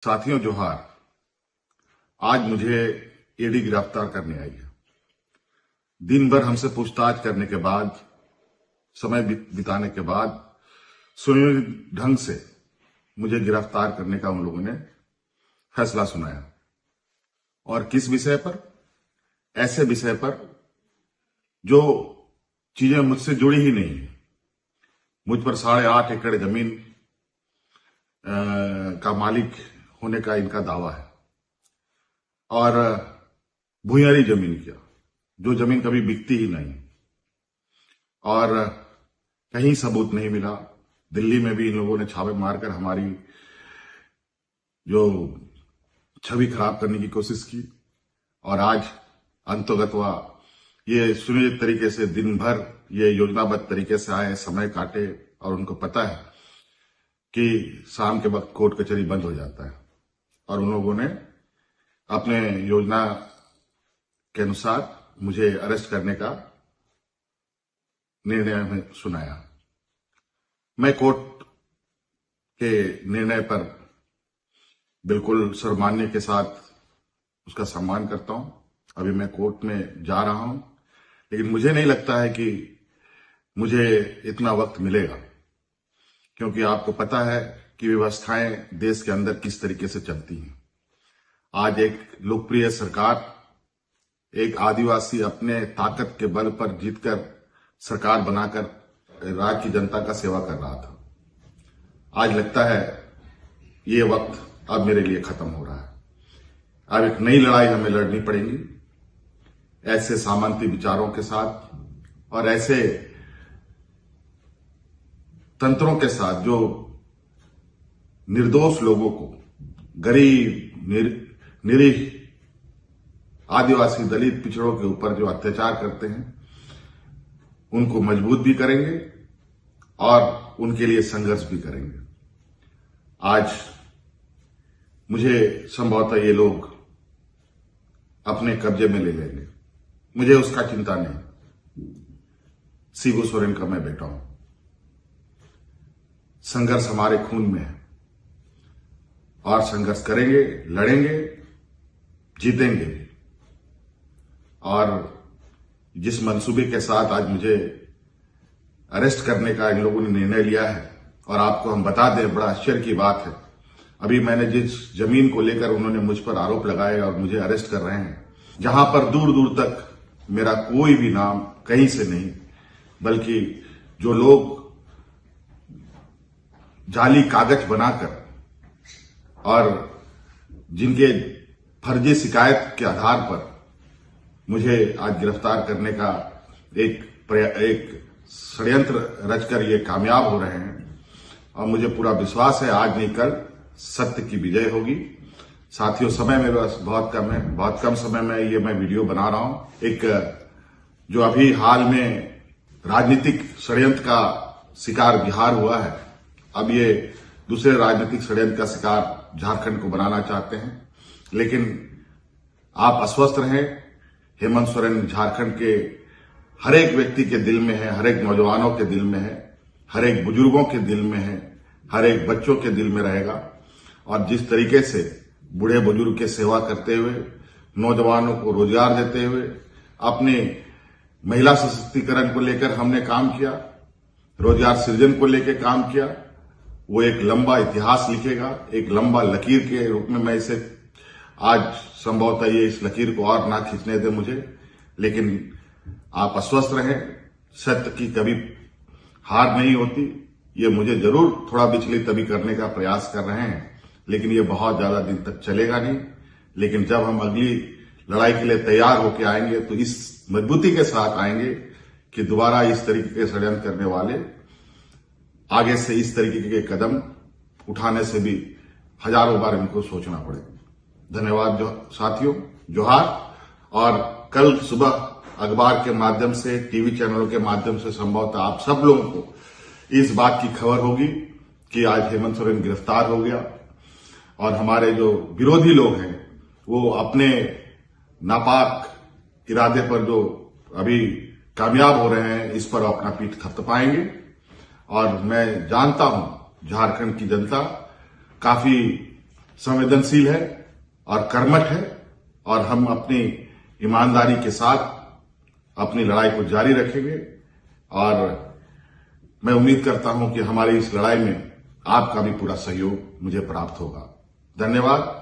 साथियों जोहार। आज मुझे ईडी गिरफ्तार करने आई है। दिन भर हमसे पूछताछ करने के बाद, समय बिताने के बाद सुनियोजित ढंग से मुझे गिरफ्तार करने का उन लोगों ने फैसला सुनाया। और किस विषय पर? ऐसे विषय पर जो चीजें मुझसे जुड़ी ही नहीं है। मुझ पर 8.5 एकड़ जमीन का मालिक होने का इनका दावा है और भूयारी जमीन किया, जो जमीन कभी बिकती ही नहीं और कहीं सबूत नहीं मिला। दिल्ली में भी इन लोगों ने छापे मारकर हमारी जो छवि खराब करने की कोशिश की और आज अंतोगत्वा ये सुनियोजित तरीके से दिन भर ये योजनाबद्ध तरीके से आए, समय काटे और उनको पता है कि शाम के वक्त कोर्ट कचहरी बंद हो जाता है और उन लोगों ने अपने योजना के अनुसार मुझे अरेस्ट करने का निर्णय में सुनाया। मैं कोर्ट के निर्णय पर बिल्कुल सर्वमान्य के साथ उसका सम्मान करता हूं। अभी मैं कोर्ट में जा रहा हूं, लेकिन मुझे नहीं लगता है कि मुझे इतना वक्त मिलेगा, क्योंकि आपको पता है कि व्यवस्थाएं देश के अंदर किस तरीके से चलती हैं। आज एक लोकप्रिय सरकार, एक आदिवासी अपने ताकत के बल पर जीतकर सरकार बनाकर राज्य की जनता का सेवा कर रहा था। आज लगता है ये वक्त अब मेरे लिए खत्म हो रहा है। अब एक नई लड़ाई हमें लड़नी पड़ेगी, ऐसे सामंती विचारों के साथ और ऐसे तंत्रों के साथ जो निर्दोष लोगों को, गरीब, निरीह, आदिवासी, दलित, पिछड़ों के ऊपर जो अत्याचार करते हैं, उनको मजबूत भी करेंगे और उनके लिए संघर्ष भी करेंगे। आज मुझे संभवतः ये लोग अपने कब्जे में ले लेंगे, मुझे उसका चिंता नहीं। शिबू सोरेन का मैं बेटा हूं। संघर्ष हमारे खून में है और संघर्ष करेंगे, लड़ेंगे, जीतेंगे भी। और जिस मंसूबे के साथ आज मुझे अरेस्ट करने का इन लोगों ने निर्णय लिया है, और आपको हम बता दें, बड़ा आश्चर्य की बात है, अभी मैंने जिस जमीन को लेकर उन्होंने मुझ पर आरोप लगाए और मुझे अरेस्ट कर रहे हैं, जहां पर दूर दूर तक मेरा कोई भी नाम कहीं से नहीं, बल्कि जो लोग जाली कागज बनाकर और जिनके फर्जी शिकायत के आधार पर मुझे आज गिरफ्तार करने का एक षड्यंत्र रचकर ये कामयाब हो रहे हैं। और मुझे पूरा विश्वास है आज नहीं कल सत्य की विजय होगी। साथियों, समय में बस बहुत कम है, बहुत कम समय में ये मैं वीडियो बना रहा हूं। एक जो अभी हाल में राजनीतिक षड्यंत्र का शिकार बिहार हुआ है, अब ये दूसरे राजनीतिक षड्यंत्र का शिकार झारखंड को बनाना चाहते हैं। लेकिन आप आश्वस्त रहें, हेमंत सोरेन झारखंड के हर एक व्यक्ति के दिल में है, हर एक नौजवानों के दिल में है, हर एक बुजुर्गों के दिल में है, हर एक बच्चों के दिल में रहेगा। और जिस तरीके से बूढ़े बुजुर्ग की सेवा करते हुए, नौजवानों को रोजगार देते हुए, अपने महिला सशक्तिकरण को लेकर हमने काम किया, रोजगार सृजन को लेकर काम किया, वो एक लंबा इतिहास लिखेगा। एक लंबा लकीर के रूप में मैं इसे आज संभवतः ये इस लकीर को और ना खींचने दे मुझे, लेकिन आप आश्वस्त रहें, सत्य की कभी हार नहीं होती। ये मुझे जरूर थोड़ा विचलित अभी करने का प्रयास कर रहे हैं, लेकिन ये बहुत ज्यादा दिन तक चलेगा नहीं। लेकिन जब हम अगली लड़ाई के लिए तैयार होकर आएंगे तो इस मजबूती के साथ आएंगे कि दोबारा इस तरीके के षड्यंत्र करने वाले आगे से इस तरीके के कदम उठाने से भी हजारों बार इनको सोचना पड़े। धन्यवाद साथियों, जोहार। और कल सुबह अखबार के माध्यम से, टीवी चैनलों के माध्यम से संभवतः आप सब लोगों को इस बात की खबर होगी कि आज हेमंत सोरेन गिरफ्तार हो गया और हमारे जो विरोधी लोग हैं वो अपने नापाक इरादे पर जो अभी कामयाब हो रहे हैं, इस पर अपना पीठ थपथपाएंगे। और मैं जानता हूं झारखंड की जनता काफी संवेदनशील है और कर्मठ है और हम अपनी ईमानदारी के साथ अपनी लड़ाई को जारी रखेंगे और मैं उम्मीद करता हूं कि हमारी इस लड़ाई में आपका भी पूरा सहयोग मुझे प्राप्त होगा। धन्यवाद।